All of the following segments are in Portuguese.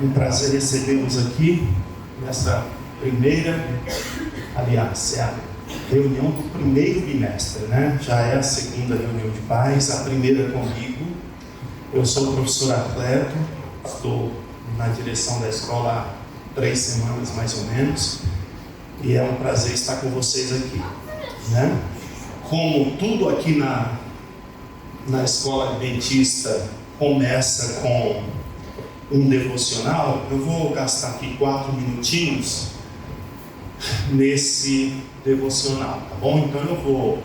um prazer recebê-los aqui nessa primeira, aliás, é a reunião do primeiro bimestre, né? Já é a segunda reunião de pais, a primeira comigo. Eu sou o professor Atleto, estou na direção da escola há 3 semanas mais ou menos, e é um prazer estar com vocês aqui, né? Como tudo aqui na escola adventista começa com um devocional, eu vou gastar aqui 4 minutinhos nesse devocional, tá bom? Então eu vou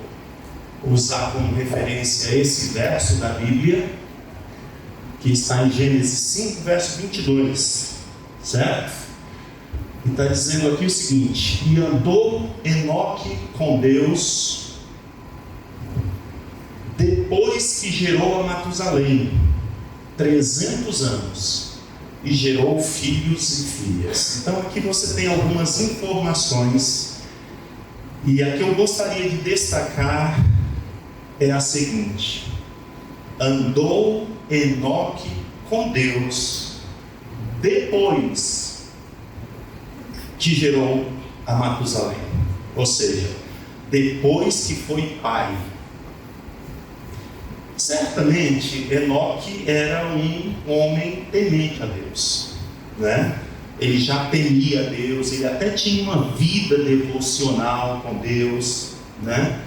usar como referência esse verso da Bíblia, que está em Gênesis 5, verso 22, certo? E está dizendo aqui o seguinte: e andou Enoque com Deus depois que gerou a Matusalém 300 anos e gerou filhos e filhas. Então aqui você tem algumas informações, e a que eu gostaria de destacar é a seguinte: andou Enoque com Deus depois que gerou a Matusalém, ou seja, depois que foi pai. Certamente Enoque era um homem temente a Deus, né? Ele já temia a Deus, ele até tinha uma vida devocional com Deus, né?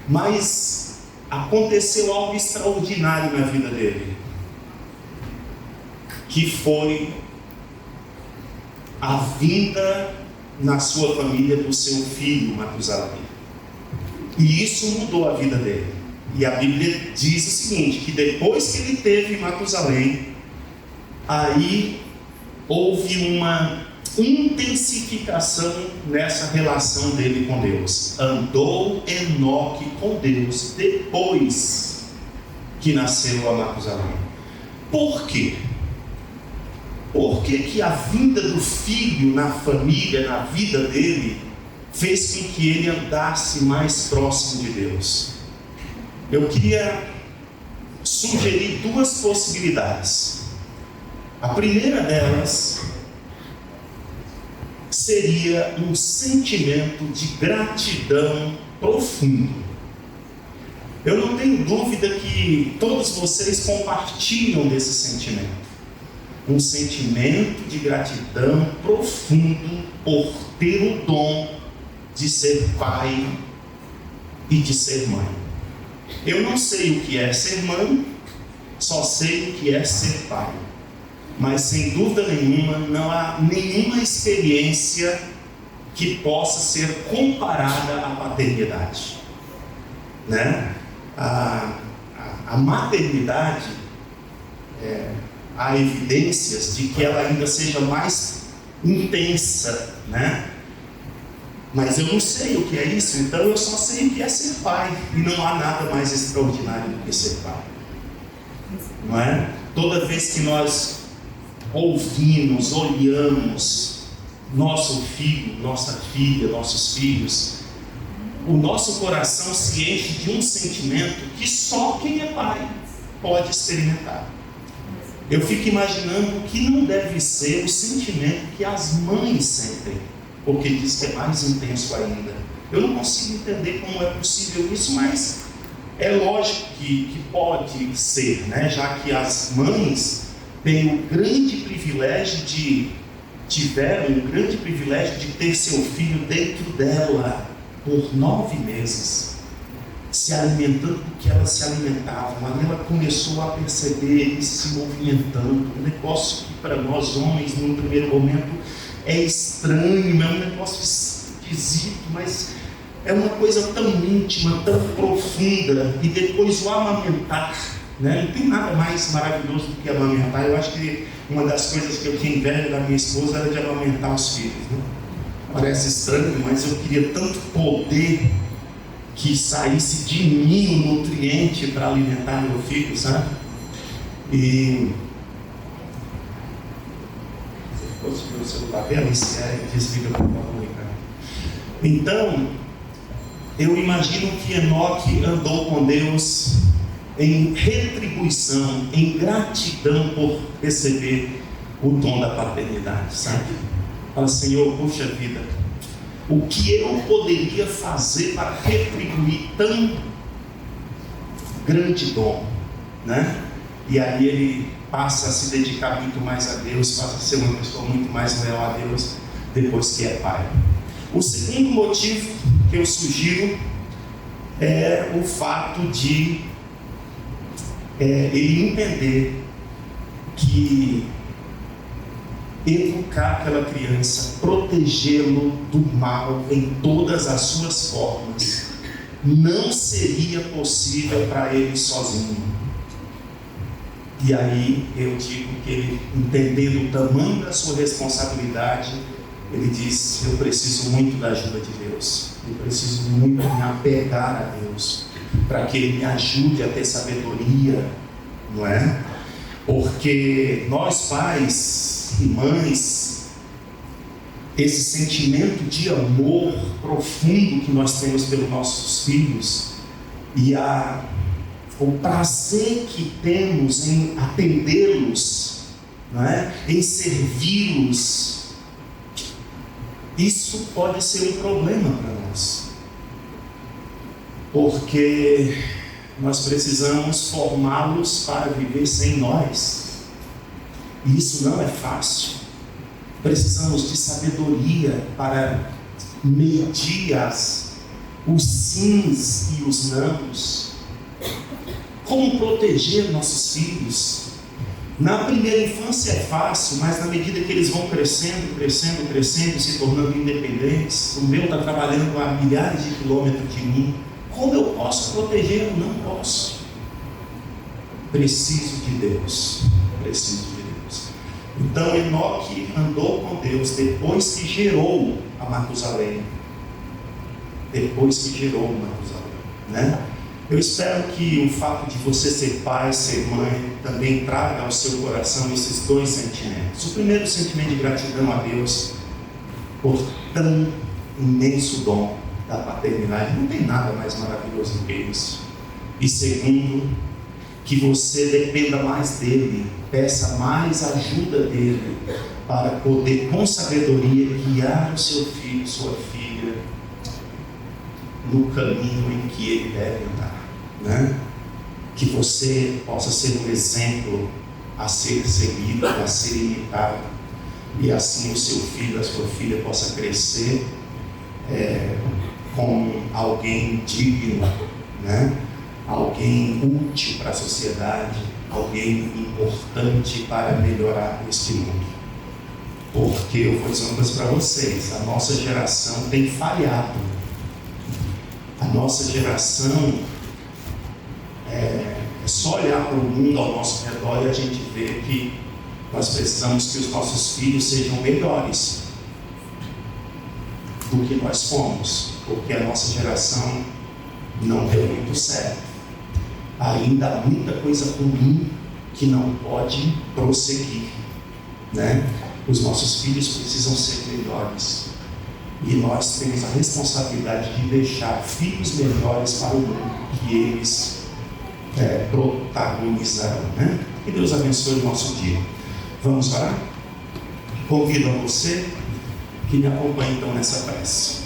Mas aconteceu algo extraordinário na vida dele, que foi a vinda na sua família do seu filho Matusalém. E isso mudou a vida dele. E a Bíblia diz o seguinte, que depois que ele teve Matusalém, aí houve uma intensificação nessa relação dele com Deus. Andou Enoque com Deus depois que nasceu a Matusalém. Por quê? Por que a vinda do filho na família, na vida dele, fez com que ele andasse mais próximo de Deus? Eu queria sugerir 2 possibilidades. A primeira delas seria um sentimento de gratidão profundo. Eu não tenho dúvida que todos vocês compartilham desse sentimento. Um sentimento de gratidão profundo por ter o dom de ser pai e de ser mãe. Eu não sei o que é ser mãe, só sei o que é ser pai. Mas sem dúvida nenhuma, não há nenhuma experiência que possa ser comparada à paternidade, né? A maternidade, há evidências de que ela ainda seja mais intensa, né? Mas eu não sei o que é isso, então eu só sei o que é ser pai. E não há nada mais extraordinário do que ser pai, não é? Toda vez que nós ouvimos, olhamos nosso filho, nossa filha, nossos filhos, o nosso coração se enche de um sentimento que só quem é pai pode experimentar. Eu fico imaginando o que não deve ser o sentimento que as mães sentem, porque diz que é mais intenso ainda. Eu não consigo entender como é possível isso, mas é lógico que pode ser, né? Já que as mães têm o grande privilégio tiveram o grande privilégio de ter seu filho dentro dela por 9 meses, se alimentando do que elas se alimentavam. Ali ela começou a perceber ele se movimentando, um negócio que para nós homens, no primeiro momento, é estranho, é um negócio esquisito, mas é uma coisa tão íntima, tão profunda. E depois o amamentar, né? Não tem nada mais maravilhoso do que amamentar. Eu acho que uma das coisas que eu tinha inveja da minha esposa era de amamentar os filhos, né? Parece estranho, mas eu queria tanto poder que saísse de mim o nutriente para alimentar meu filho, sabe? E o celular bem ali, se desliga por favor, cara. Então, eu imagino que Enoque andou com Deus em retribuição, em gratidão por receber o dom da paternidade, sabe? Fala, Senhor, puxa vida, o que eu poderia fazer para retribuir tão grande dom, né? E aí ele passa a se dedicar muito mais a Deus, passa a ser uma pessoa muito mais leal a Deus depois que é pai. O segundo motivo que eu sugiro é o fato de ele entender que educar aquela criança, protegê-lo do mal em todas as suas formas, não seria possível para ele sozinho. E aí eu digo que ele, entendendo o tamanho da sua responsabilidade, ele diz: eu preciso muito da ajuda de Deus, eu preciso muito me apegar a Deus, para que Ele me ajude a ter sabedoria, não é? Porque nós pais e mães, esse sentimento de amor profundo que nós temos pelos nossos filhos e o prazer que temos em atendê-los, não é? Em servi-los, isso pode ser um problema para nós, porque nós precisamos formá-los para viver sem nós, e isso não é fácil. Precisamos de sabedoria para medir os sims e os nãos. Como proteger nossos filhos? Na primeira infância é fácil, mas na medida que eles vão crescendo, se tornando independentes, o meu está trabalhando a milhares de quilômetros de mim. Como eu posso protegê-lo? Não posso. Preciso de Deus. Então Enoque andou com Deus depois que gerou a Matusalém. Né? Eu espero que o fato de você ser pai, ser mãe, também traga ao seu coração esses dois sentimentos. O primeiro, sentimento de gratidão a Deus por tão imenso dom da paternidade. Não tem nada mais maravilhoso do que isso. E segundo, que você dependa mais dele, peça mais ajuda dele, para poder com sabedoria guiar o seu filho, sua filha, no caminho em que ele deve andar, né? Que você possa ser um exemplo a ser seguido, a ser imitado, e assim o seu filho, a sua filha possa crescer como alguém digno, né? Alguém útil para a sociedade, alguém importante para melhorar este mundo. Porque eu vou dizer uma coisa para vocês: a nossa geração tem falhado. A nossa geração é só olhar para o mundo ao nosso redor e a gente vê que nós precisamos que os nossos filhos sejam melhores do que nós fomos, porque a nossa geração não deu muito certo. Ainda há muita coisa ruim que não pode prosseguir, né? Os nossos filhos precisam ser melhores, e nós temos a responsabilidade de deixar filhos melhores para o mundo que eles protagonizarão, né? Que Deus abençoe o nosso dia. Vamos orar? Convido a você que me acompanhe então nessa prece.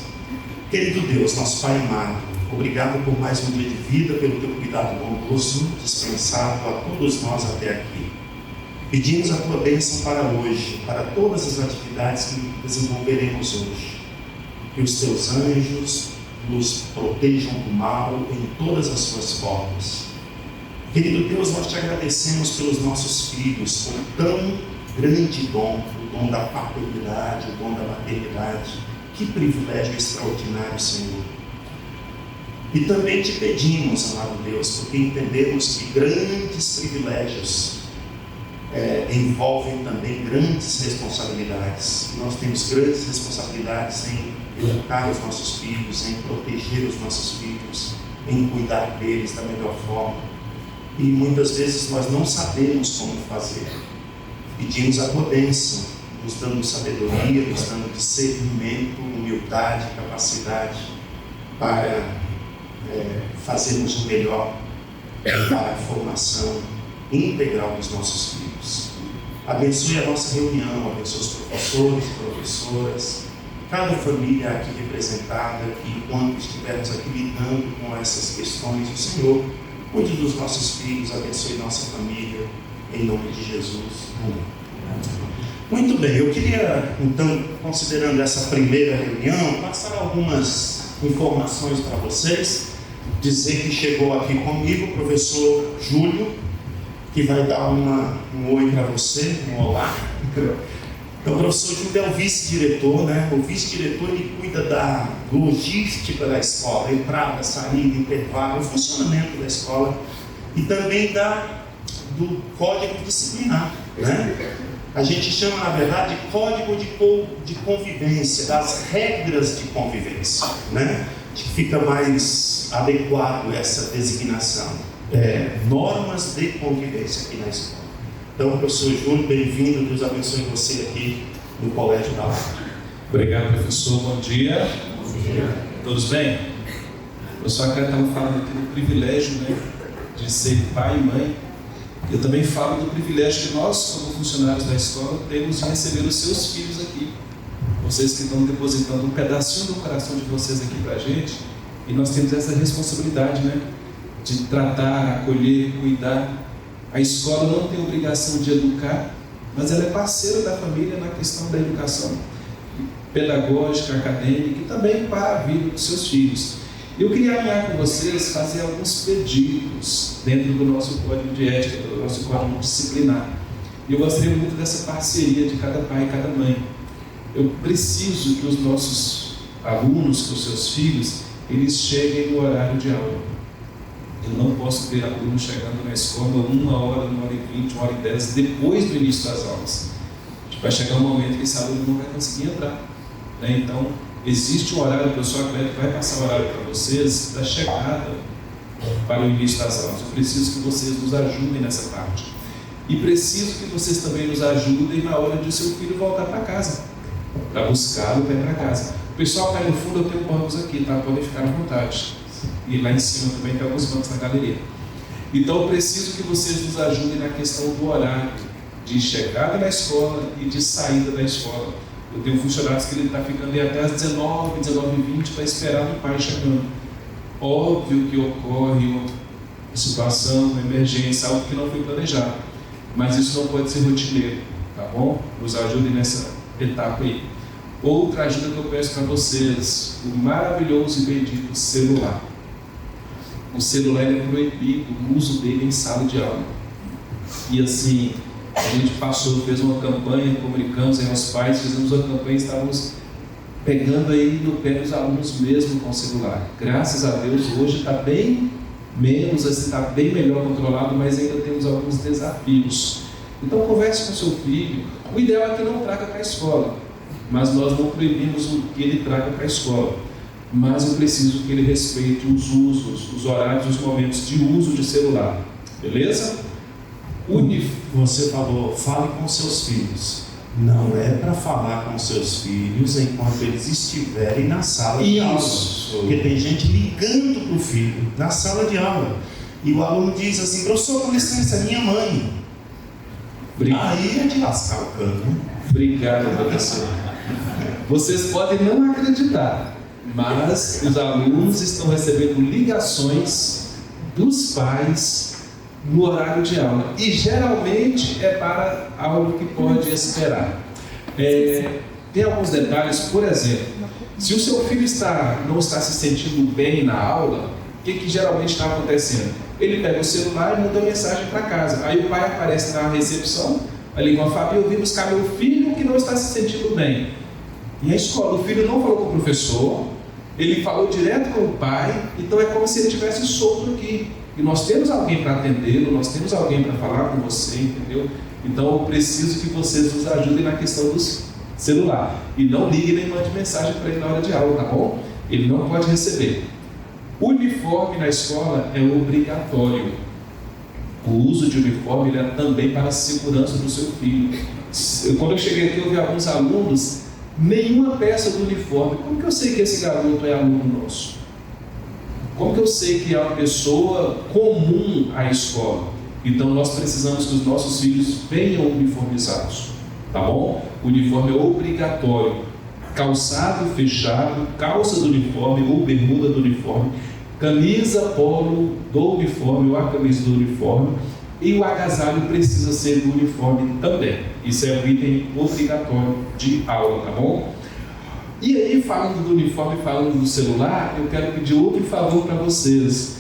Querido Deus, nosso Pai amado, obrigado por mais um dia de vida, pelo teu cuidado bondoso dispensado a todos nós até aqui. Pedimos a tua bênção para hoje, para todas as atividades que desenvolveremos hoje. Que os teus anjos nos protejam do mal em todas as suas formas. Querido Deus, nós te agradecemos pelos nossos filhos, por tão grande dom, o dom da paternidade, o dom da maternidade. Que privilégio extraordinário, Senhor. E também te pedimos, amado Deus, porque entendemos que grandes privilégios envolvem também grandes responsabilidades. Nós temos grandes responsabilidades em educar os nossos filhos, em proteger os nossos filhos, em cuidar deles da melhor forma. E muitas vezes nós não sabemos como fazer. Pedimos a tua bênção, nos dando sabedoria, nos dando discernimento, humildade, capacidade para fazermos o melhor para a formação integral dos nossos filhos. Abençoe a nossa reunião, abençoe os professores, professoras, cada família aqui representada, e quando estivermos aqui lidando com essas questões, o Senhor cuide dos nossos filhos, abençoe nossa família, em nome de Jesus. Amém. Muito bem, eu queria, então, considerando essa primeira reunião, passar algumas informações para vocês, dizer que chegou aqui comigo o professor Júlio, que vai dar um oi para você, um olá. Então, o professor Júlio é o vice-diretor, né? O vice-diretor, ele cuida da logística da escola, entrada, saída, intervalo, o funcionamento da escola, e também do código disciplinar, né? A gente chama, na verdade, de código de convivência, das regras de convivência, né? Acho que fica mais adequado essa designação. Normas de convivência aqui na escola. Então, professor Júlio, bem-vindo, Deus abençoe você aqui no Colégio da Lapa. Obrigado, professor, bom dia. Bom dia. Todos bem? O professor Acre estava falando aqui do privilégio, né, de ser pai e mãe. Eu também falo do privilégio que nós, como funcionários da escola, temos de receber os seus filhos aqui. Vocês que estão depositando um pedacinho do coração de vocês aqui para a gente, e nós temos essa responsabilidade, né, de tratar, acolher, cuidar. A escola não tem obrigação de educar, mas ela é parceira da família na questão da educação pedagógica, acadêmica e também para a vida dos seus filhos. Eu queria alinhar com vocês, fazer alguns pedidos dentro do nosso código de ética, do nosso código disciplinar. E eu gostaria muito dessa parceria de cada pai e cada mãe. Eu preciso que os nossos alunos, que os seus filhos, eles cheguem no horário de aula. Eu não posso ver aluno chegando na escola 1 hora, 1h20, 1h10, depois do início das aulas. Vai chegar um momento que esse aluno não vai conseguir entrar, né? Então, existe um horário, o professor Acleto vai passar o horário para vocês, da chegada para o início das aulas. Eu preciso que vocês nos ajudem nessa parte. E preciso que vocês também nos ajudem na hora de o seu filho voltar para casa, para buscá-lo para ir para casa. O pessoal que está no fundo, eu tenho bancos aqui, tá? Podem ficar à vontade. E lá em cima também tem alguns bancos na galeria. Então eu preciso que vocês nos ajudem na questão do horário de chegada na escola e de saída da escola. Eu tenho funcionários que ele está ficando aí até às 19, 19h20 para esperar o pai chegando. Óbvio que ocorre uma situação, uma emergência, algo que não foi planejado, mas isso não pode ser rotineiro, tá bom? Nos ajudem nessa etapa aí. Outra ajuda que eu peço para vocês, o maravilhoso e bendito celular. O celular é proibido o uso dele em sala de aula. E assim, a gente fez uma campanha, comunicamos aí aos pais, fizemos uma campanha, estávamos pegando aí no pé dos alunos mesmo com o celular. Graças a Deus, hoje está bem menos, assim, está bem melhor controlado, mas ainda temos alguns desafios. Então converse com seu filho. O ideal é que não traga para a escola, mas nós não proibimos que ele traga para a escola. Mas eu preciso que ele respeite os usos, os horários, os momentos de uso de celular. Beleza? Você falou, fale com seus filhos. Não é para falar com seus filhos enquanto eles estiverem na sala de aula. Porque tem gente ligando para o filho na sala de aula. E o aluno diz assim, professor, com licença, é minha mãe. Aí é de lascar o cano, né? Obrigado, professor. Vocês podem não acreditar, mas os alunos estão recebendo ligações dos pais no horário de aula. E geralmente é para algo que pode esperar. Tem alguns detalhes, por exemplo, se o seu filho não está se sentindo bem na aula, o que geralmente está acontecendo? Ele pega o celular e manda mensagem para casa. Aí o pai aparece na recepção, ali com a Fábio, eu vim buscar meu filho que não está se sentindo bem. E a escola, o filho não falou com o professor, ele falou direto com o pai, então é como se ele estivesse solto aqui. E nós temos alguém para atendê-lo, nós temos alguém para falar com você, entendeu? Então eu preciso que vocês nos ajudem na questão do celular. E não ligue nem mande mensagem para ele na hora de aula, tá bom? Ele não pode receber. O uniforme na escola é obrigatório. O uso de uniforme é também para a segurança do seu filho. Quando eu cheguei aqui, eu vi alguns alunos, nenhuma peça do uniforme. Como que eu sei que esse garoto é aluno nosso? Como que eu sei que é uma pessoa comum à escola? Então nós precisamos que os nossos filhos venham uniformizados, tá bom? O uniforme é obrigatório, calçado fechado, calça do uniforme ou bermuda do uniforme, camisa polo do uniforme ou a camisa do uniforme, e o agasalho precisa ser do uniforme também. Isso é um item obrigatório de aula, tá bom? E aí, falando do uniforme, falando do celular, eu quero pedir outro favor para vocês.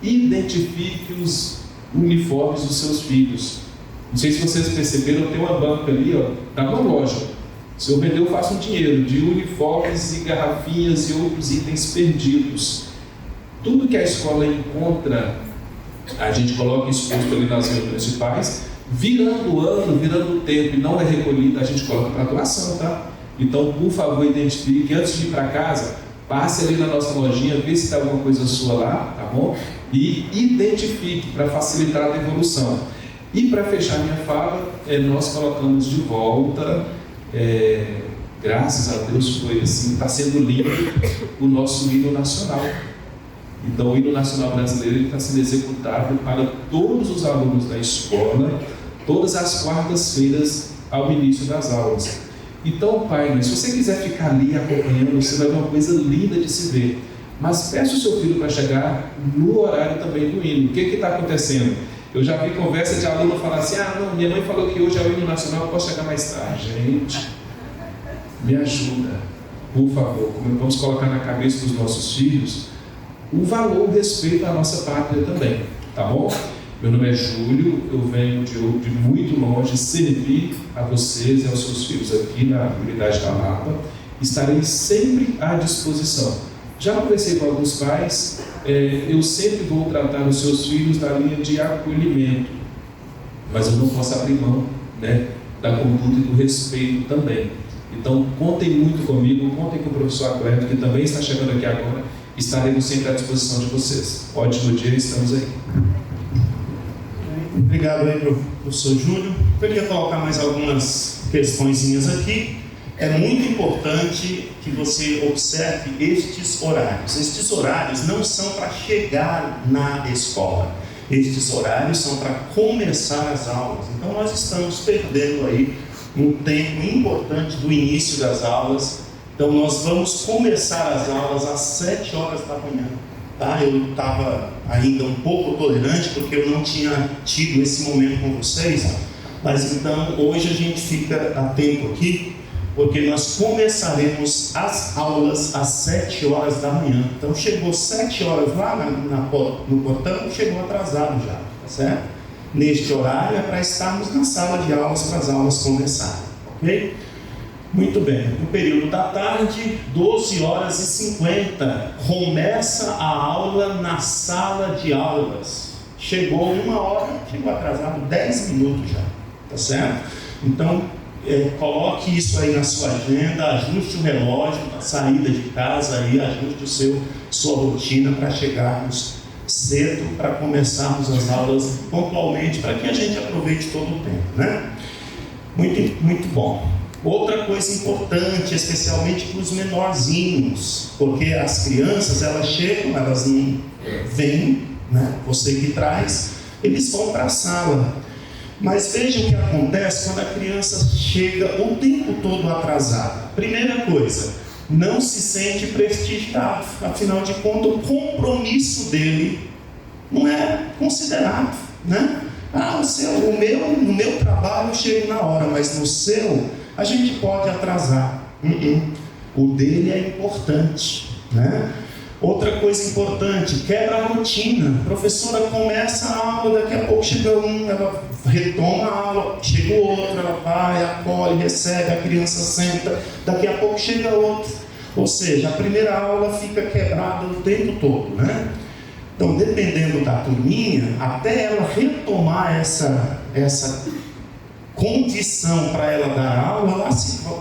Identifique os uniformes dos seus filhos. Não sei se vocês perceberam, tem uma banca ali, ó, tá uma loja. Se eu vender, eu faço um dinheiro de uniformes e garrafinhas e outros itens perdidos. Tudo que a escola encontra, a gente coloca exposto ali nas reuniões principais. Virando o ano, virando o tempo e não é recolhido, a gente coloca para doação, tá? Então, por favor, identifique. Antes de ir para casa, passe ali na nossa lojinha, vê se tem alguma coisa sua lá, tá bom? E identifique para facilitar a devolução. E para fechar minha fala, nós colocamos de volta, graças a Deus foi assim, está sendo lindo o nosso hino nacional. Então o hino nacional brasileiro está sendo executado para todos os alunos da escola, todas as quartas-feiras ao início das aulas. Então, pai, se você quiser ficar ali acompanhando, você vai ver uma coisa linda de se ver. Mas peça o seu filho para chegar no horário também do hino. O que está acontecendo? Eu já vi conversa de aluno falar assim: não, minha mãe falou que hoje é o hino nacional, eu posso chegar mais tarde. Gente, me ajuda, por favor. Vamos colocar na cabeça dos nossos filhos o valor, o respeito à nossa pátria também, tá bom? Meu nome é Júlio, eu venho de muito longe servir a vocês e aos seus filhos aqui na unidade da Lapa. Estarei sempre à disposição. Já conversei com alguns pais, eu sempre vou tratar os seus filhos na linha de acolhimento, mas eu não posso abrir mão, né, da conduta e do respeito também. Então, contem muito comigo, contem com o professor Cleber, que também está chegando aqui agora. Estaremos sempre à disposição de vocês. Ótimo dia, estamos aí. Obrigado aí, professor Júlio. Eu queria colocar mais algumas questõezinhas aqui. É muito importante que você observe estes horários. Estes horários não são para chegar na escola. Estes horários são para começar as aulas. Então nós estamos perdendo aí um tempo importante do início das aulas. Então nós vamos começar as aulas às 7 horas da manhã. Tá? Eu estava ainda um pouco tolerante porque eu não tinha tido esse momento com vocês. Mas então hoje a gente fica a tempo aqui, porque nós começaremos as aulas às 7 horas da manhã. Então chegou 7 horas lá no portão, chegou atrasado já, tá certo? Neste horário é para estarmos na sala de aulas para as aulas começarem, ok? Muito bem, no período da tarde, 12 horas e 50, começa a aula na sala de aulas. Chegou 1 hora, chegou atrasado 10 minutos já, tá certo? Então, coloque isso aí na sua agenda, ajuste o relógio da saída de casa, aí, ajuste sua rotina para chegarmos cedo, para começarmos as aulas pontualmente, para que a gente aproveite todo o tempo, né? Muito, muito bom. Outra coisa importante, especialmente para os menorzinhos, porque as crianças, elas chegam, elas não vêm, né? Você que traz, eles vão para a sala. Mas veja o que acontece quando a criança chega o tempo todo atrasada. Primeira coisa, não se sente prestigiado. Afinal de contas, o compromisso dele não é considerado, né? No meu trabalho eu chego na hora, mas no seu a gente pode atrasar. O dele é importante, né? Outra coisa importante, quebra a rotina. A professora começa a aula, daqui a pouco chega ela retoma a aula, chega o outro, ela vai, acolhe, recebe, a criança senta, daqui a pouco chega outro. Ou seja, a primeira aula fica quebrada o tempo todo, né? Então, dependendo da turminha, até ela retomar essa condição para ela dar aula,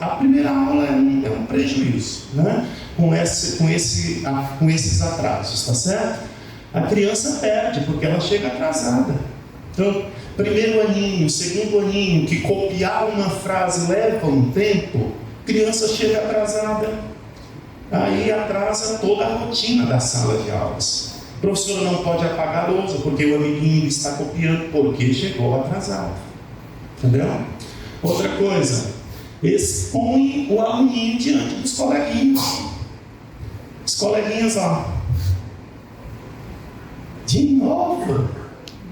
a primeira aula é um prejuízo, né? Com esses atrasos, tá certo? A criança perde, porque ela chega atrasada. Então, primeiro aninho, segundo aninho, que copiar uma frase leva um tempo, criança chega atrasada. Aí atrasa toda a rotina da sala de aulas. Professora não pode apagar a lousa porque o amiguinho está copiando porque chegou atrasado. Entendeu? Outra coisa, expõe o aluninho diante dos coleguinhas. Os coleguinhas, ó. De novo,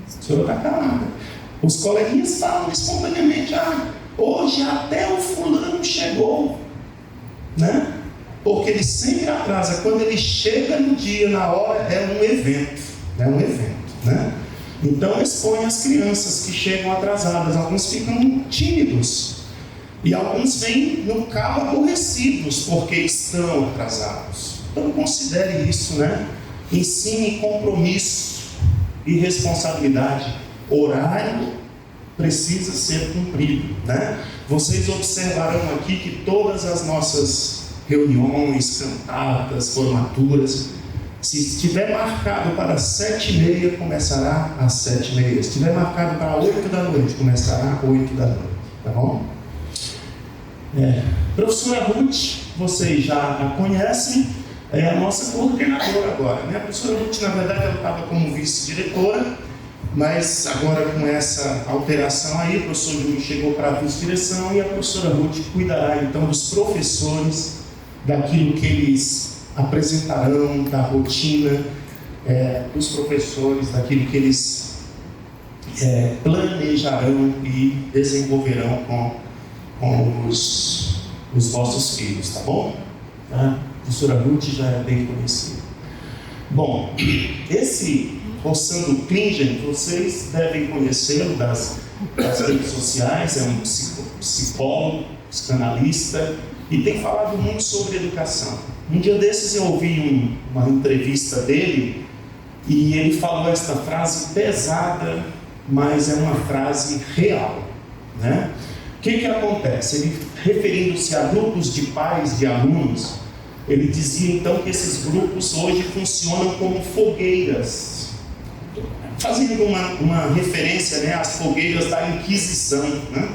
o senhor está calado. Os coleguinhas falam espontaneamente: hoje até o fulano chegou, né? Porque ele sempre atrasa. Quando ele chega no dia, na hora, é um evento, né? Então expõe as crianças que chegam atrasadas. Alguns ficam tímidos e alguns vêm no carro aborrecidos porque estão atrasados. Então considere isso, né? Ensine compromisso e responsabilidade. Horário precisa ser cumprido, né? Vocês observarão aqui que todas as nossas reuniões, cantatas, formaturas, se estiver marcado para 7h30, começará às 7h30. Se estiver marcado para 8 da noite, começará às 8 da noite, tá bom? Professora Ruth, vocês já a conhecem, é a nossa coordenadora agora, né? A professora Ruth, na verdade, ela estava como vice-diretora, mas agora com essa alteração aí, o professor Júlio chegou para a vice-direção e a professora Ruth cuidará então dos professores, daquilo que eles apresentarão, da rotina dos professores, daquilo que eles planejarão e desenvolverão com os vossos filhos, tá bom? A professora Ruth já é bem conhecida. Bom, esse Rossandro Klingen, vocês devem conhecê-lo das redes sociais, é um psicólogo, psicanalista, e tem falado muito sobre educação. Um dia desses eu ouvi uma entrevista dele e ele falou esta frase pesada, mas é uma frase real, né? O que acontece? Ele, referindo-se a grupos de pais de alunos, ele dizia então que esses grupos hoje funcionam como fogueiras, fazendo uma referência, né, às fogueiras da Inquisição, né?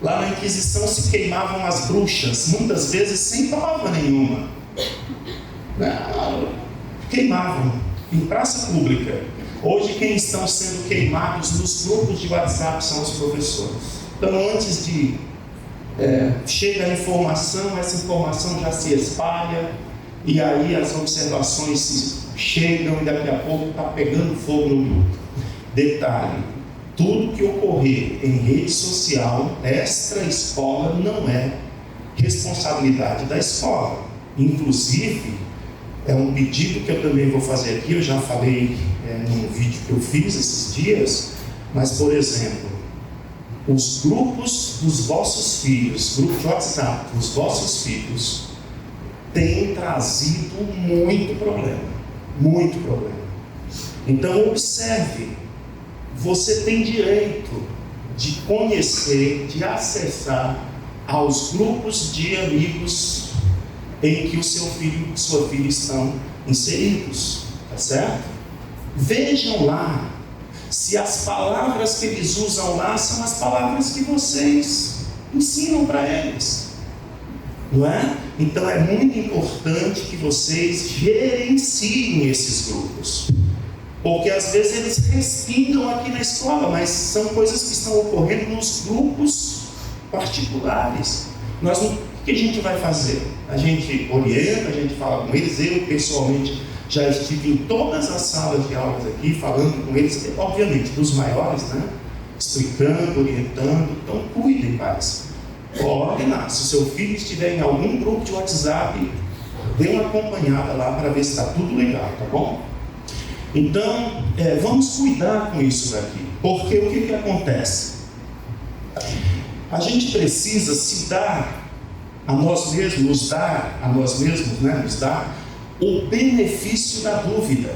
Lá na Inquisição se queimavam as bruxas, muitas vezes sem palavra nenhuma. Queimavam em praça pública. Hoje quem estão sendo queimados nos grupos de WhatsApp são os professores. Então antes de chega a informação, essa informação já se espalha, e aí as observações chegam e daqui a pouco está pegando fogo no grupo. Detalhe: tudo que ocorrer em rede social, extra-escola, não é responsabilidade da escola. Inclusive, é um pedido que eu também vou fazer aqui, eu já falei num vídeo que eu fiz esses dias, mas, por exemplo, os grupos dos vossos filhos, grupo de WhatsApp dos vossos filhos, têm trazido muito problema. Muito problema. Então, observe. Você tem direito de conhecer, de acessar aos grupos de amigos em que o seu filho e sua filha estão inseridos, tá certo? Vejam lá se as palavras que eles usam lá são as palavras que vocês ensinam para eles, não é? Então é muito importante que vocês gerenciem esses grupos. Porque às vezes eles respingam aqui na escola, mas são coisas que estão ocorrendo nos grupos particulares. O que a gente vai fazer? A gente orienta, a gente fala com eles. Eu, pessoalmente, já estive em todas as salas de aulas aqui, falando com eles, obviamente, dos maiores, né? Explicando, orientando. Então, cuidem, pais. Olhem lá, se o seu filho estiver em algum grupo de WhatsApp, dê uma acompanhada lá para ver se está tudo legal, tá bom? Então, vamos cuidar com isso daqui, porque o que acontece? A gente precisa se dar a nós mesmos, nos dar o benefício da dúvida.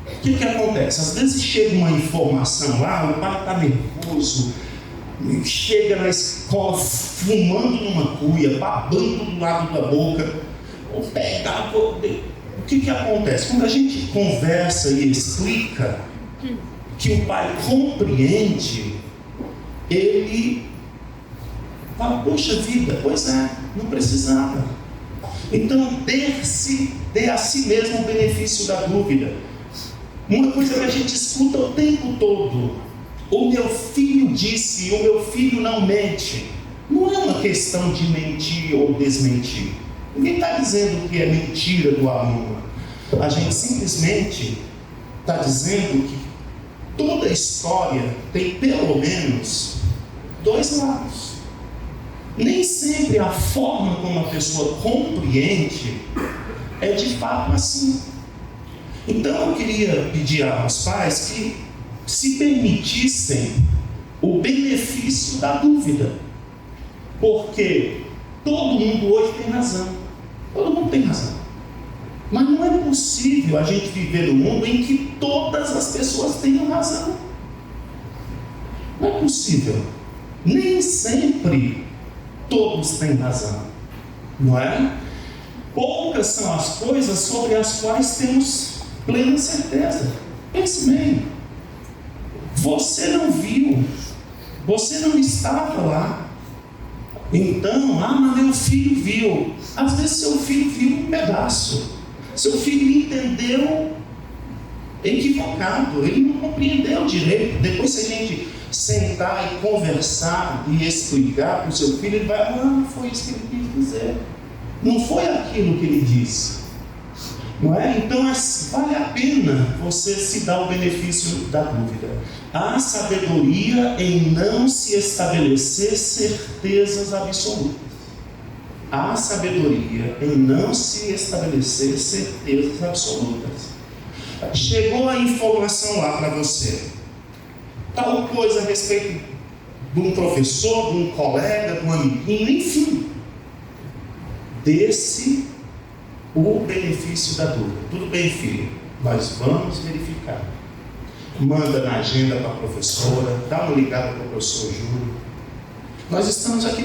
O que acontece? Às vezes chega uma informação lá, o pai está nervoso, chega na escola fumando numa cuia, babando do lado da boca, ou pega, o que acontece? Quando a gente conversa e explica que o pai compreende, ele fala: poxa vida, pois é, não precisava. Então dê a si mesmo o benefício da dúvida. Uma coisa que a gente escuta o tempo todo: o meu filho disse, o meu filho não mente. Não é uma questão de mentir ou desmentir. Ninguém está dizendo que é mentira do aluno. A gente simplesmente está dizendo que toda história tem pelo menos dois lados. Nem sempre a forma como a pessoa compreende é de fato assim. Então eu queria pedir aos pais que se permitissem o benefício da dúvida. Porque todo mundo hoje tem razão. Todo mundo tem razão. Mas não é possível a gente viver num mundo em que todas as pessoas tenham razão. Não é possível. Nem sempre todos têm razão. Não é? Poucas são as coisas sobre as quais temos plena certeza. Pense bem. Você não viu. Você não estava lá. Então, mas meu filho viu. Às vezes seu filho viu um pedaço. Seu filho entendeu equivocado. Ele não compreendeu direito. Depois, se a gente sentar e conversar e explicar para o seu filho, ele vai: não foi isso que ele quis dizer. Não foi aquilo que ele disse. Não é? Então, vale a pena você se dar o benefício da dúvida. Há sabedoria em não se estabelecer certezas absolutas. Há sabedoria em não se estabelecer certezas absolutas. Chegou a informação lá para você, tal coisa a respeito de um professor, de um colega, de um amiguinho, enfim. Desse o benefício da dúvida. Tudo bem, filho, nós vamos verificar. Manda na agenda para a professora, dá uma ligada para o professor Júlio. Nós estamos aqui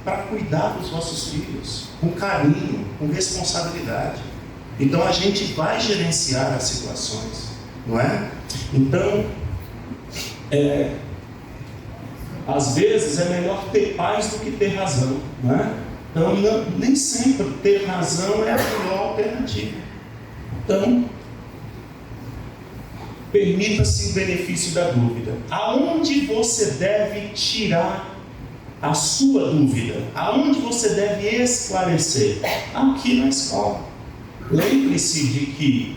para cuidar dos nossos filhos, com carinho, com responsabilidade. Então a gente vai gerenciar as situações, não é? Então, às vezes é melhor ter paz do que ter razão, não é? Então, nem sempre ter razão é a melhor alternativa. Então, permita-se o benefício da dúvida. Aonde você deve tirar a sua dúvida? Aonde você deve esclarecer? Aqui na escola. Lembre-se de que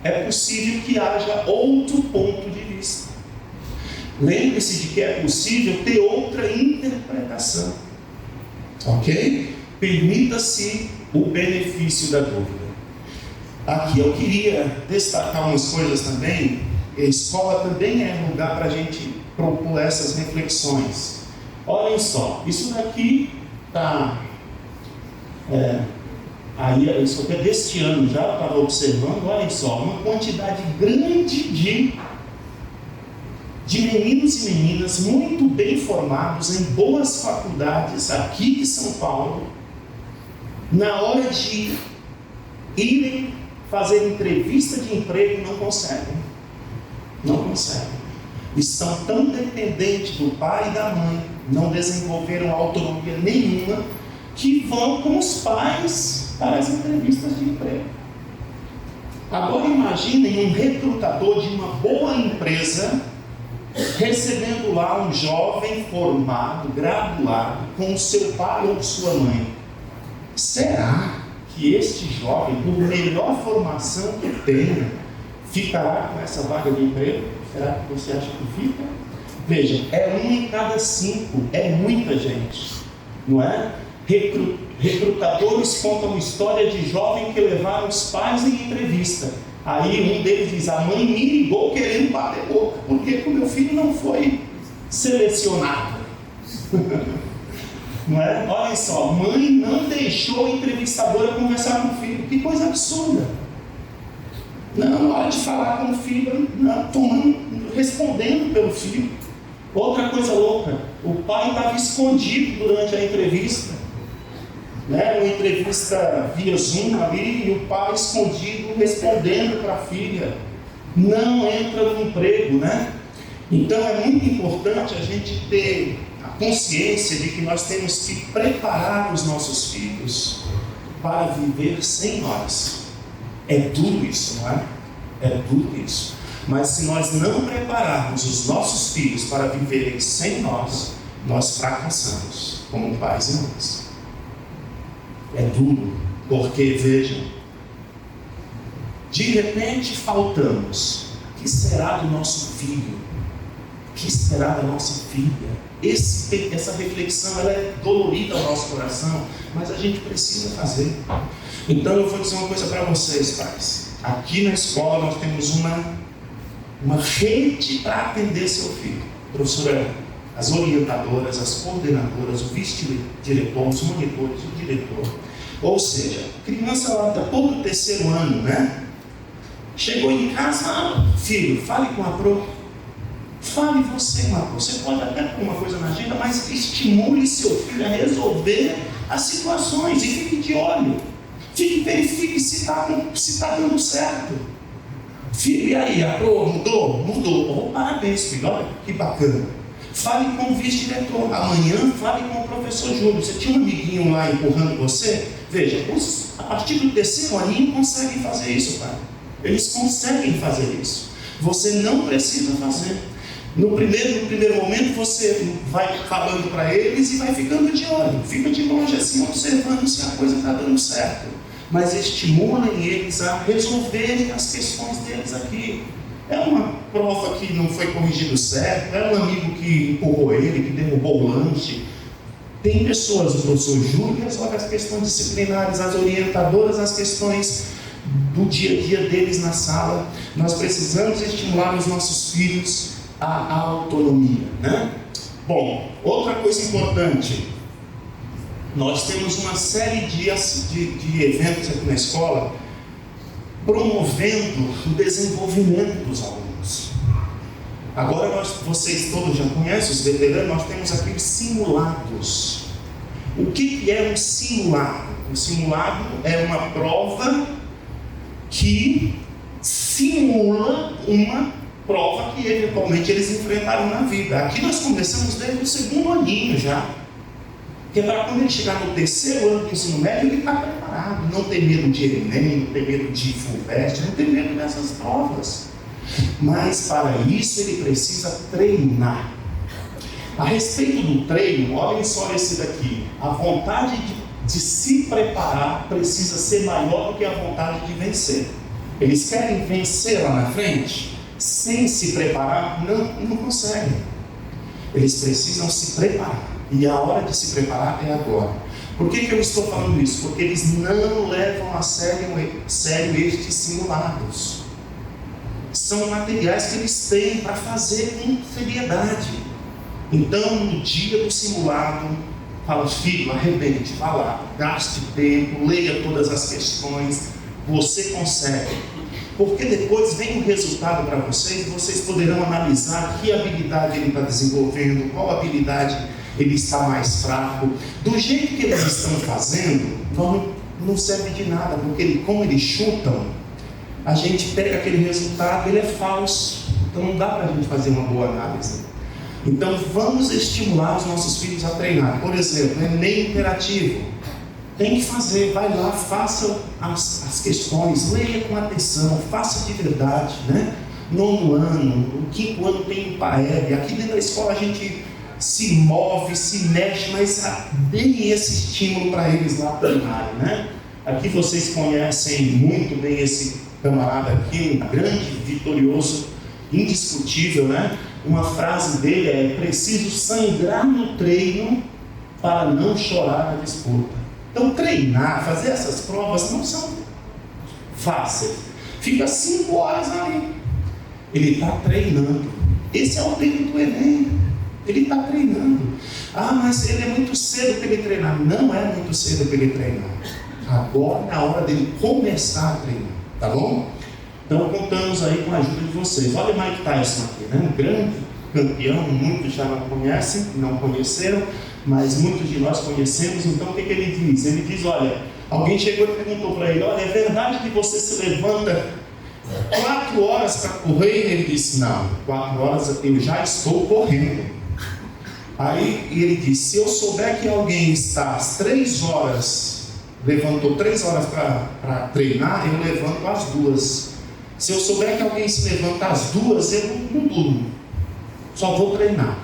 é possível que haja outro ponto de vista. Lembre-se de que é possível ter outra interpretação. Ok? Permita-se o benefício da dúvida. Aqui eu queria destacar umas coisas também. A escola também é lugar para a gente propor essas reflexões. Olhem só, isso daqui está... isso aqui é deste ano já, eu estava observando. Olhem só, uma quantidade grande de meninos e meninas muito bem formados em boas faculdades aqui de São Paulo, na hora de irem fazer entrevista de emprego, não conseguem. Estão tão dependentes do pai e da mãe, não desenvolveram autonomia nenhuma, que vão com os pais para as entrevistas de emprego. Agora imaginem um recrutador de uma boa empresa recebendo lá um jovem formado, graduado, com o seu pai ou sua mãe. Será que este jovem, por melhor formação que tenha, ficará com essa vaga de emprego? Será que você acha que fica? Veja, é 1 em cada 5, é muita gente, não é? Recrutadores contam uma história de jovem que levaram os pais em entrevista. Aí um deles diz: a mãe me ligou querendo bater boca, porque o meu filho não foi selecionado. Não é? Olha só, mãe não deixou a entrevistadora conversar com o filho. Que coisa absurda. Não, na hora de falar com o filho, respondendo pelo filho. Outra coisa louca, o pai estava escondido durante a entrevista. Uma entrevista via Zoom ali, e o pai escondido respondendo para a filha. Não entra no emprego, né? Então é muito importante a gente ter a consciência de que nós temos que preparar os nossos filhos para viver sem nós. É duro isso, não é? É duro isso. Mas se nós não prepararmos os nossos filhos para viverem sem nós, nós fracassamos como pais e mães. É duro, porque vejam, de repente faltamos. O que será do nosso filho? O que será da nossa filha? Essa reflexão ela é dolorida ao nosso coração, mas a gente precisa fazer. Então eu vou dizer uma coisa para vocês, pais. Aqui na escola nós temos uma rede para atender seu filho. Professora, as orientadoras, as coordenadoras, o vice-diretor, os monitores, o diretor. Ou seja, criança lá da pouco do terceiro ano, né? Chegou em casa, filho, fale com a pro. Fale você com a pro. Você pode até pôr uma coisa na agenda, mas estimule seu filho a resolver as situações e fique de olho. Verifique se está dando certo. Filho, e aí, a pro mudou? Mudou. Oh, parabéns, filho, olha que bacana. Fale com o vice-diretor. Amanhã fale com o professor Júlio. Você tinha um amiguinho lá empurrando você? Veja, a partir do terceiro aninho conseguem fazer isso, pai. Eles conseguem fazer isso. Você não precisa fazer. No primeiro momento você vai falando para eles e vai ficando de olho. Fica de longe assim, observando se a coisa está dando certo. Mas estimulem eles a resolverem as questões deles aqui. É uma prova que não foi corrigido certo, é um amigo que empurrou ele, que derrubou o lanche. Tem pessoas, o professor Júlio resolve as questões disciplinares, as orientadoras, as questões do dia a dia deles na sala. Nós precisamos estimular os nossos filhos à autonomia, né? Bom, outra coisa importante, nós temos uma série de eventos aqui na escola promovendo o desenvolvimento dos alunos. Agora vocês todos já conhecem, os veteranos, nós temos aqui os simulados. O que é um simulado? Um simulado é uma prova que simula uma prova que eventualmente eles enfrentaram na vida. Aqui nós começamos desde o segundo aninho já. Porque para quando ele chegar no terceiro ano do ensino médio, ele está preparado. Não tem medo de Enem, não tem medo de FUVEST, não tem medo dessas provas. Mas para isso ele precisa treinar. A respeito do treino, olhem só esse daqui. A vontade de se preparar precisa ser maior do que a vontade de vencer. Eles querem vencer lá na frente, sem se preparar, não conseguem. Eles precisam se preparar. E a hora de se preparar é agora. Por que eu estou falando isso? Porque eles não levam a sério estes simulados. São materiais que eles têm para fazer com seriedade. Então, no dia do simulado, fala, filho, arrebente, vá lá, gaste tempo, leia todas as questões, você consegue. Porque depois vem o resultado para vocês e vocês poderão analisar que habilidade ele está desenvolvendo, qual habilidade ele está mais fraco. Do jeito que eles estão fazendo, não serve de nada, porque como eles chutam, a gente pega aquele resultado, ele é falso. Então não dá para a gente fazer uma boa análise. Então vamos estimular os nossos filhos a treinar. Por exemplo, Enem interativo. Tem que fazer, vai lá, faça as questões, leia com atenção, faça de verdade, né? Nono ano, o quinto ano tem o PAEB. Aqui dentro da escola a gente se move, se mexe, mas deem esse estímulo para eles lá treinarem, né? Aqui vocês conhecem muito bem esse camarada aqui, um grande, vitorioso, indiscutível, né? Uma frase dele é: preciso sangrar no treino para não chorar na disputa. Então treinar, fazer essas provas não são fáceis. Fica 5 horas ali. Ele está treinando. Esse é o treino do Enem. Ele está treinando. Ah, mas ele é muito cedo para ele treinar. Não é muito cedo para ele treinar. Agora é a hora dele começar a treinar. Tá bom? Então contamos aí com a ajuda de vocês. Olha o Mike Tyson aqui, né? Um grande campeão, muitos já não conhecem, não conheceram, mas muitos de nós conhecemos. Então o que ele diz? Ele diz, olha, alguém chegou e perguntou para ele, olha, é verdade que você se levanta 4 horas para correr? Ele disse, não, 4 horas eu já estou correndo. Aí ele disse, se eu souber que alguém está às 3 horas, levantou 3 horas para treinar, eu levanto às 2. Se eu souber que alguém se levanta às 2, eu não durmo, só vou treinar,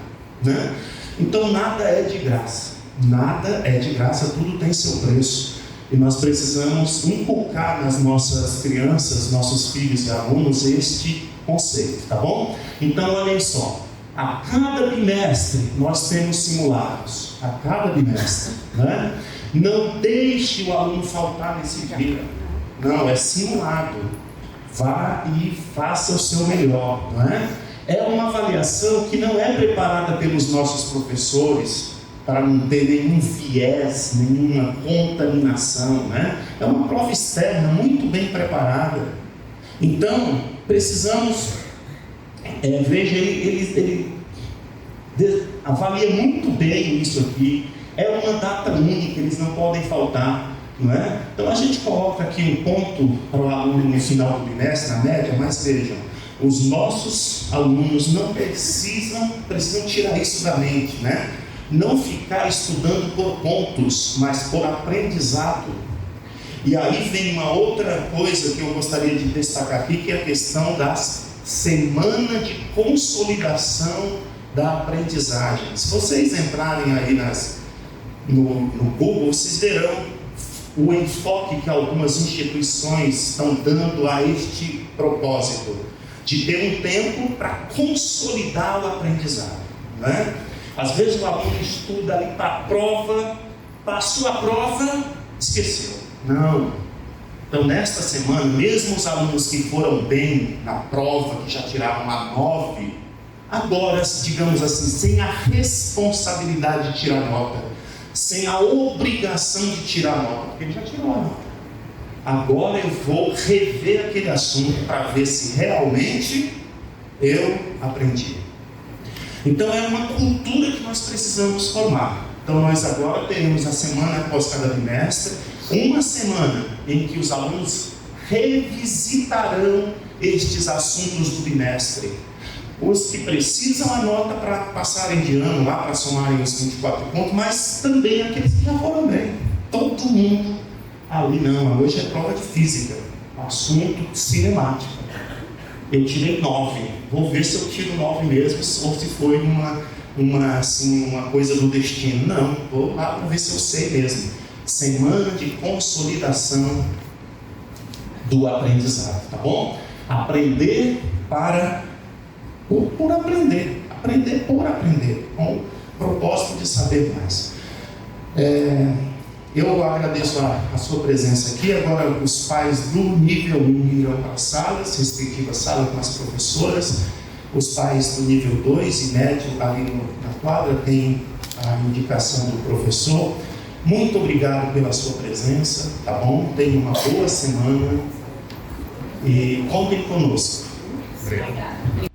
né? Então nada é de graça, nada é de graça, tudo tem seu preço. E nós precisamos inculcar nas nossas crianças, nossos filhos e alunos este conceito, tá bom? Então olhem só, a cada bimestre nós temos simulados, a cada bimestre, né? Não deixe o aluno faltar nesse dia, não, é simulado, vá e faça o seu melhor, não é? É uma avaliação que não é preparada pelos nossos professores para não ter nenhum viés, nenhuma contaminação, né? É uma prova externa muito bem preparada. Então, precisamos, veja, ele avalia muito bem isso aqui. É uma data única, eles não podem faltar, não é? Então, a gente coloca aqui um ponto para o aluno no final do bimestre, na média, mas vejam, os nossos alunos não precisam tirar isso da mente, né? Não ficar estudando por pontos, mas por aprendizado. E aí vem uma outra coisa que eu gostaria de destacar aqui, que é a questão da semana de consolidação da aprendizagem. Se vocês entrarem aí no Google, vocês verão o enfoque que algumas instituições estão dando a este propósito, de ter um tempo para consolidar o aprendizado, né? Às vezes o aluno estuda ali para a prova, passou a prova, esqueceu. Não. Então, nesta semana, mesmo os alunos que foram bem na prova, que já tiraram uma 9, agora, digamos assim, sem a responsabilidade de tirar nota, sem a obrigação de tirar nota, porque ele já tirou a nota. Agora eu vou rever aquele assunto para ver se realmente eu aprendi. Então é uma cultura que nós precisamos formar. Então nós agora teremos a semana após cada bimestre, uma semana em que os alunos revisitarão estes assuntos do bimestre. Os que precisam a nota para passarem de ano, lá para somarem os 24 pontos, mas também aqueles que já foram bem. Todo mundo ali não, hoje é prova de física, assunto cinemático. Eu tirei 9, vou ver se eu tiro 9 mesmo, ou se foi uma coisa do destino. Não, vou lá para ver se eu sei mesmo. Semana de consolidação do aprendizado, tá bom? Aprender por aprender, aprender por aprender, com o propósito de saber mais. Eu agradeço a sua presença aqui. Agora os pais do nível 1 irão para as salas, respectivas salas com as professoras. Os pais do nível 2 e médio ali na quadra tem a indicação do professor. Muito obrigado pela sua presença, tá bom? Tenha uma boa semana e contem conosco. Obrigado.